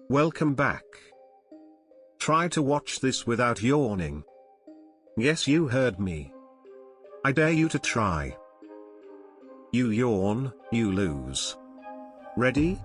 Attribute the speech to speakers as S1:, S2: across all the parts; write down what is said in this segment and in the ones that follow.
S1: Welcome back. Try to watch this without yawning. Yes, you heard me. I dare you to try. You yawn, you lose. Ready?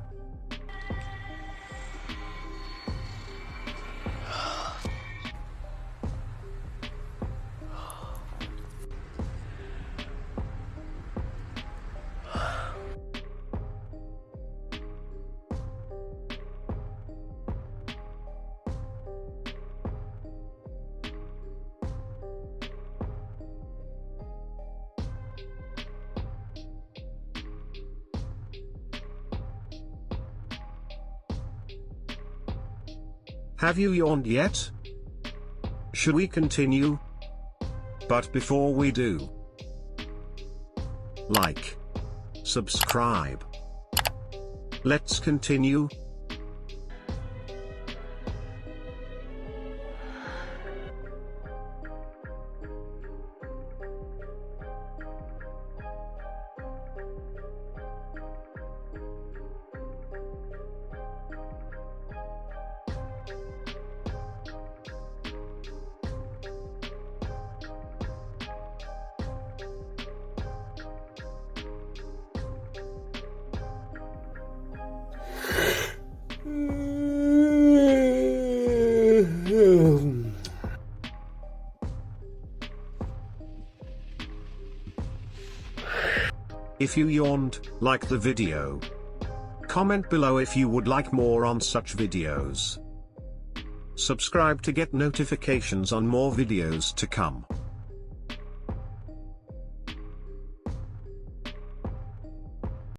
S1: Have you yawned yet? Should we continue? But before we do, like, subscribe. Let's continue. If you yawned, like the video. Comment below if you would like more on such videos. Subscribe to get notifications on more videos to come.